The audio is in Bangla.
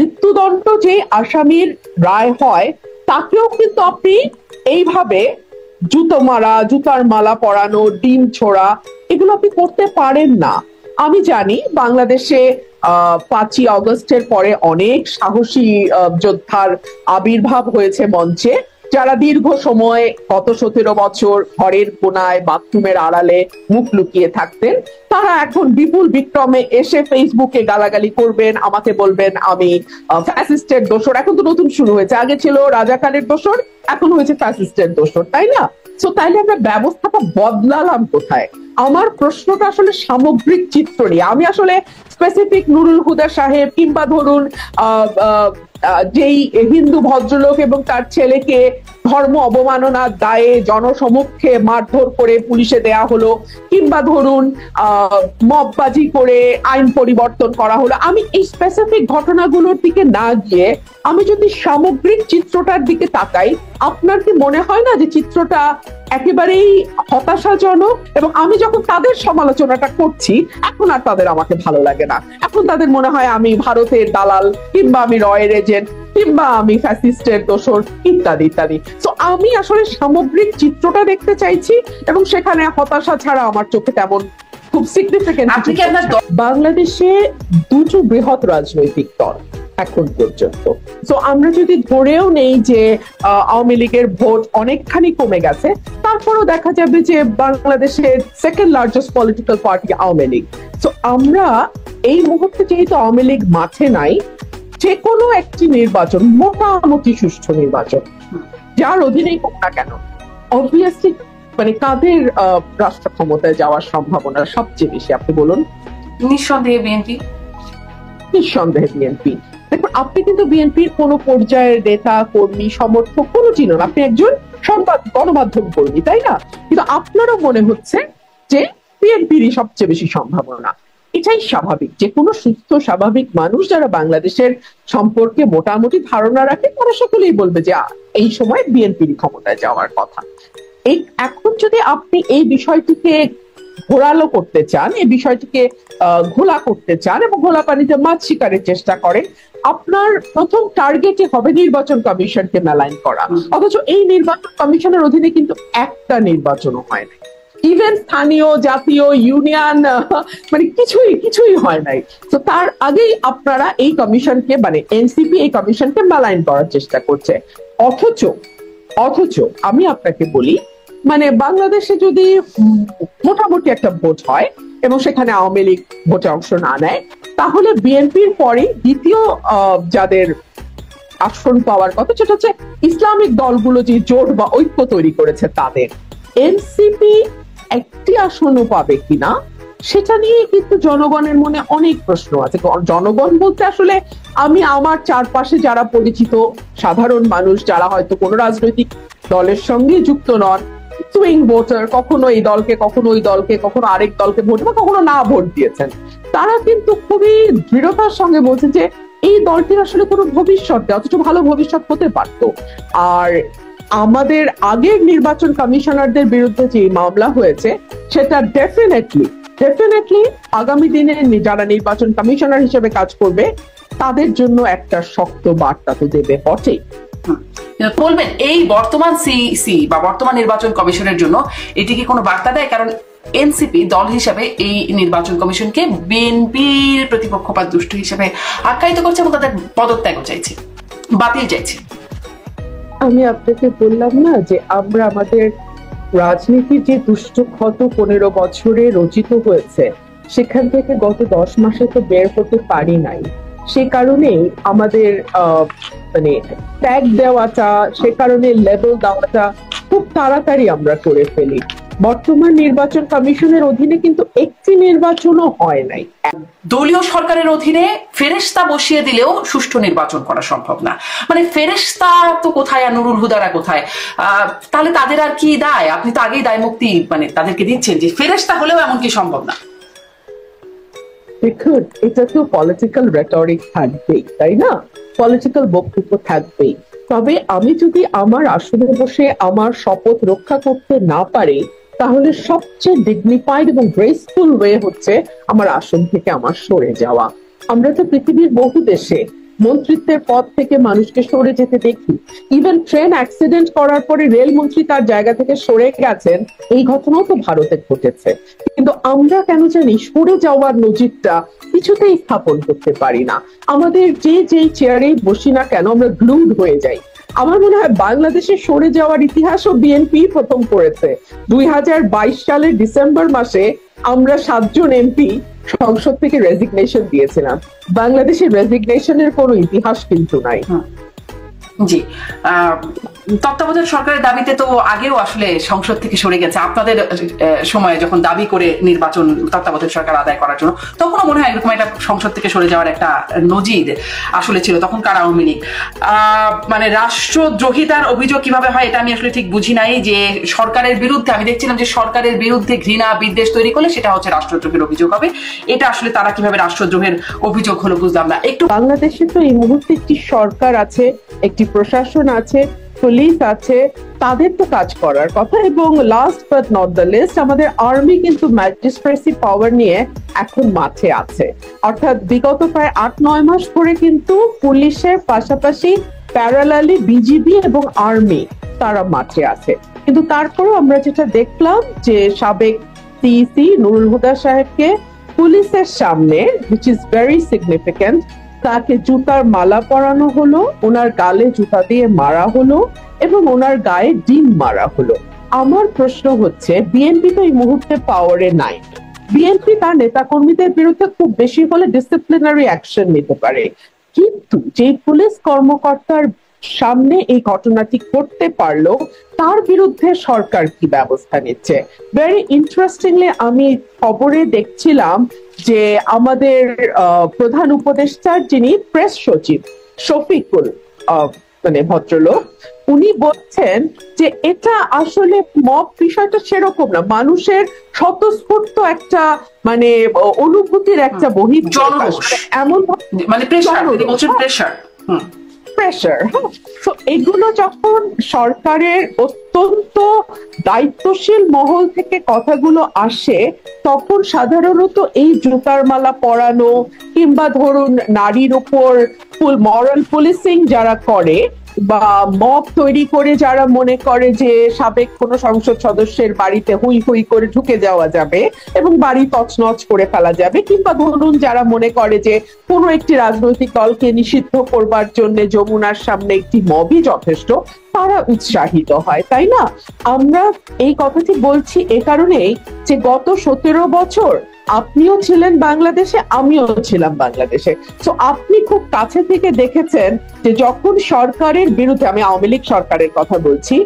মৃত্যুদণ্ড যে আসামির রায় হয় তাকেও কিন্তু আপনি এইভাবে জুতো মারা, জুতার মালা পরানো, ডিম ছোড়া, এগুলো আপনি করতে পারেন না। আমি জানি বাংলাদেশে 5ই অগস্টের পরে অনেক সাহসী যোদ্ধার আবির্ভাব হয়েছে মঞ্চে, যারা দীর্ঘ সময় গত 17 বছর ঘরের কোনায় বাথরুমের আড়ালে মুখ লুকিয়ে থাকতেন। তারা এখন বিপুল বিক্রমে এসে ফেসবুকে গালাগালি করবেন, আমাকে বলবেন আমি ফ্যাসিস্টের দোসর। এখন তো নতুন শুরু হয়েছে, আগে ছিল রাজাকারের দোসর, এখন হয়েছে ফ্যাসিস্টের দোসর, তাই না? তো তাইলে আমরা ব্যবস্থাটা বদলালাম কোথায়? আমার প্রশ্নটা আসলে সামগ্রিক চিত্র নিয়ে। আমি আসলে স্পেসিফিক নুরুল হুদা সাহেব কিংবা ধরুন যেই হিন্দু ভদ্রলোক এবং তার ছেলেকে ধর্ম অবমাননার দায়ে জনসমক্ষে মারধর করে পুলিশে দেয়া হলো, কিংবা ধরুন মববাজি করে আইন পরিবর্তন করা হলো, আমি এই স্পেসিফিক ঘটনাগুলোর দিকে না গিয়ে আমি যদি সামগ্রিক চিত্রটার দিকে তাকাই, আপনার কি মনে হয় না যে চিত্রটা একেবারেই হতাশাজনক? এবং আমি যখন তাদের সমালোচনাটা করছি, এখন আর তাদের আমাকে ভালো লাগে না। এখন তাদের মনে হয় আমি ভারতের দালাল, কিংবা আমি রয়ের এজেন্ট, কিংবা আমি ফ্যাসিস্টের দোসর, ইত্যাদি ইত্যাদি। তো আমি আসলে সামগ্রিক চিত্রটা দেখতে চাইছি, এবং সেখানে হতাশা ছাড়া আমার চোখে তেমন খুব সিগনিফিকেন্ট। বাংলাদেশে দুটো বৃহৎ রাজনৈতিক দল এখন পর্যন্ত। তো আমরা যদি ধরেও নেই যে আওয়ামী লীগের ভোট অনেকখানি কমে গেছে, তারপরও দেখা যাবে যে বাংলাদেশের second largest political party Awami League. তো আমরা এই মুহূর্তে যেহেতু আওয়ামী লীগ মাঠে নাই, যে কোনো একটি নির্বাচন, মোটামুটি সুষ্ঠু নির্বাচন যার অধীনেই হোক না কেন, অবভিয়াসলি মানে কাদের রাষ্ট্র ক্ষমতায় যাওয়ার সম্ভাবনা সবচেয়ে বেশি আপনি বলুন? নিঃসন্দেহে বিএনপি। নিঃসন্দেহে বিএনপি। দেখুন, আপনি কিন্তু বিএনপির কোন পর্যায়ের নেতা কর্মী সমর্থক কোনো চিনুন, আপনি একজন সংবাদ গণমাধ্যম কর্মী, তাই না? কিন্তু আপনারও মনে হচ্ছে যে বিএনপিরই সবচেয়ে বেশি সম্ভাবনা। এটাই স্বাভাবিক। যে কোনো সুস্থ স্বাভাবিক মানুষ যারা বাংলাদেশের সম্পর্কে মোটামুটি ধারণা রাখে, তারা সকলেই বলবে যে এই সময় বিএনপির ক্ষমতায় যাওয়ার কথা। এখন যদি আপনি এই বিষয়টিকে ঘোরালো করতে চান, এই বিষয়টিকে ঘোলা করতে চান এবং ঘোলা পানিতে মাছ শিকারের চেষ্টা করেন, আপনার প্রথম টার্গেটই হবে নির্বাচন কমিশনকে মেলাইন করা। অথচ এই নির্বাচন কমিশনের অধীনে কিন্তু একটা নির্বাচনও হয় না, ইভেন স্থানীয়, জাতীয়, ইউনিয়ন, মানে কিছুই হয় নাই। তো তার আগেই আপনারা এই কমিশনকে, মানে এনসিপি এই কমিশনকে মেলাইন করার চেষ্টা করছে। অথচ আমি আপনাকে বলি, মানে বাংলাদেশে যদি মোটামুটি একটা ভোট হয় এবং সেখানে আওয়ামী লীগ ভোটে অংশ না নেয়, তাহলে বিএনপির পরে দ্বিতীয় যাদের আসন পাওয়ার কথা, সেটা হচ্ছে ইসলামিক দলগুলো যে জোট বা ঐক্য তৈরি করেছে তাদের। এনসিপি একটি আসনও পাবে কিনা সেটা নিয়ে কিন্তু জনগণের মনে অনেক প্রশ্ন আছে। জনগণ বলতে আসলে আমি আমার চারপাশে যারা পরিচিত সাধারণ মানুষ, যারা হয়তো কোনো রাজনৈতিক দলের সঙ্গে যুক্ত নন, সুইং ভোটার, কখনো এই দলকে, কখনো ওই দলকে, কখনো আরেক দলকে ভোট বা কখনো না ভোট দিয়েছেন, তারা কিন্তু খুবই দৃঢ়তার সঙ্গে বলছে যে এই দলটির আসলে কোনো ভবিষ্যৎ নেই, অথচ ভালো ভবিষ্যৎ হতে পারতো। আর আমাদের আগের নির্বাচন কমিশনারদের বিরুদ্ধে যে মামলা হয়েছে, সেটা ডেফিনেটলি আগামী দিনে যারা নির্বাচন কমিশনার হিসেবে কাজ করবে তাদের জন্য একটা শক্ত বার্তা তো দেবে বটেই। বলবেন এই বর্তমান সিইসি বা বর্তমান নির্বাচন কমিশনের জন্য এটি কি কোনো বার্তা দেয়? কারণ এনসিপি দল হিসেবে এই নির্বাচন কমিশনকে বিএনপির প্রতিপক্ষপাত দুষ্ট হিসেবে আখ্যায়িত করছে এবং তাদের পদত্যাগও চাইছে, বাতিল চাইছে। আমি আপনাকে বললাম না যে আমরা আমাদের রাজনীতির যে দুষ্ট ক্ষত 15 বছরে রচিত হয়েছে, সেখান থেকে গত 10 মাসে তো বের হতে পারি নাই। সে কারণেই আমাদের মানে ট্যাগ দেওয়াটা, সে কারণে লেবেল দেওয়াটা খুব তাড়াতাড়ি আমরা করে ফেলি। বর্তমান নির্বাচন কমিশনের অধীনে কিন্তু একটি নির্বাচনও হয় নাই। দলীয় সরকারের অধীনে ফেরেশতা বসিয়ে দিলেও সুষ্ঠু নির্বাচন করা সম্ভব না। মানে ফেরেশতা তো কোথায় আর নুরুল হুদারা কোথায়? তাহলে তাদের আর কি দায়? আপনি তো আগেই দায় মুক্তি মানে তাদেরকে দিচ্ছেন যে ফেরেশতা হলেও এমন কি সম্ভব না। দেখুন, এটা তো পলিটিক্যাল রেটরিক থাকবেই, তাই না? পলিটিক্যাল বক্তব্য থাকবেই। তবে আমি যদি আমার আসনে বসে আমার শপথ রক্ষা করতে না পারি, তাহলে সবচেয়ে ডিগনিফাইড এবং গ্রেসফুল ওয়ে হচ্ছে আমার আসন থেকে আমার সরে যাওয়া। আমরা তো পৃথিবীর বহু দেশে মন্ত্রিত্বের পদ থেকে মানুষকে সরে যেতে দেখি। ইভেন ট্রেন অ্যাক্সিডেন্ট করার পরে রেলমন্ত্রী তার জায়গা থেকে সরে গেছেন, এই ঘটনাও তো ভারতে ঘটেছে। কিন্তু আমরা কেন জানি সরে যাওয়ার নজিরটা কিছুতেই স্থাপন করতে পারি না। আমাদের যেই চেয়ারে বসি না কেন আমরা গ্লুড হয়ে যাই। আমার মনে হয় বাংলাদেশে সরে যাওয়ার ইতিহাসও বিএনপি প্রথম করেছে। 2022 সালের ডিসেম্বর মাসে আমরা 7 জন এমপি সংসদ থেকে রেজিগনেশন দিয়েছিলাম। বাংলাদেশের রেজিগনেশনের কোনো ইতিহাস কিন্তু নাই। জি, তত্ত্বাবধায়ক সরকারের দাবিতে তো আগেও আসলে সংসদ থেকে সরে গেছে। আপনাদের সময়ে যখন দাবি করে নির্বাচন তত্ত্বাবধায়ক সরকার আদায় করার জন্য, তখনও মনে হয় এরকম একটা সংসদ থেকে সরে যাওয়ার একটা নজির আসলে ছিল। তখন কার আওয়ামী লীগ। মানে রাষ্ট্রদ্রোহিতার অভিযোগ কিভাবে হয় এটা আমি আসলে ঠিক বুঝি নাই। যে সরকারের বিরুদ্ধে, আমি দেখছিলাম যে সরকারের বিরুদ্ধে ঘৃণা বিদ্বেষ তৈরি করলে সেটা হচ্ছে রাষ্ট্রদ্রোহের অভিযোগ হবে। এটা আসলে তারা কিভাবে রাষ্ট্রদ্রোহের অভিযোগ হলো বুঝলাম না। একটু বাংলাদেশে তো এই মুহূর্তে একটি সরকার আছে, একটি প্রশাসন আছে, পুলিশ আছে, তাদের তো কাজ করার কথা। এবং last but not the least, আমাদের আর্মি কিন্তু ম্যাজিস্ট্রেসি পাওয়ার নিয়ে এখন মাঠে আছে। অর্থাৎ বিগত প্রায় 8-9 মাস ধরে কিন্তু পুলিশের পাশাপাশি প্যারালালি বিজিবি এবং আর্মি তারা মাঠে আছে। কিন্তু তারপরেও আমরা যেটা দেখলাম যে সাবেক সিইসি নুরুল হুদা সাহেবকে পুলিশের সামনে, which is very significant, তাকে জুতার মালা পরানো হলো, ওনার গালে জুতা দিয়ে মারা হলো এবং ওনার গায়ে ডিম মারা হলো। আমার প্রশ্ন হচ্ছে, বিএনপি তো এই মুহূর্তে পাওয়ারে নাই। বিএনপি তার নেতাকর্মীদের বিরুদ্ধে খুব বেশি হলে ডিসিপ্লিনারি অ্যাকশন নিতে পারে, কিন্তু যে পুলিশ কর্মকর্তার সামনে এই ঘটনাটি করতে পারলো তার বিরুদ্ধে সরকার কি ব্যবস্থা নিচ্ছে? ভেরি ইন্টারেস্টিংলি আমি খবরে দেখছিলাম যে আমাদের প্রধান উপদেষ্টার যিনি প্রেস সচিব শফিকুল মানে ভদ্রলোক, উনি বলছেন যে এটা আসলে মব বিষয়টা সেরকম না, মানুষের স্বতঃস্ফূর্ত একটা মানে অনুভূতির একটা বহিঃপ্রকাশ, এমন মানে প্রেশার। এগুলো যখন সরকারের অত্যন্ত দায়িত্বশীল মহল থেকে কথাগুলো আসে, তখন সাধারণত এই জুতার মালা পরানো কিংবা ধরুন নারীর উপর মরাল পুলিশিং যারা করে বা মব তৈরি করে যারা মনে করে যে সাবেক কোনো সংসদ সদস্যের বাড়িতে হুই হুই করে ঢুকে যাওয়া যাবে এবং বাড়ি তছনছ করে ফেলা যাবে, কিংবা ধরুন যারা মনে করে যে কোনো একটি রাজনৈতিক দলকে নিষিদ্ধ করবার জন্য যমুনার সামনে একটি মবই যথেষ্ট, তারা উৎসাহিত হয়, তাই না? আমরা এই কথাটি বলছি এ কারণেই যে গত 17 বছর আপনিও ছিলেন বাংলাদেশে, আমিও ছিলাম বাংলাদেশে। তো আপনি খুব কাছে থেকে দেখেছেন যে যখন সরকারের বিরুদ্ধে, আমি আওয়ামী লীগ সরকারের কথা বলছি,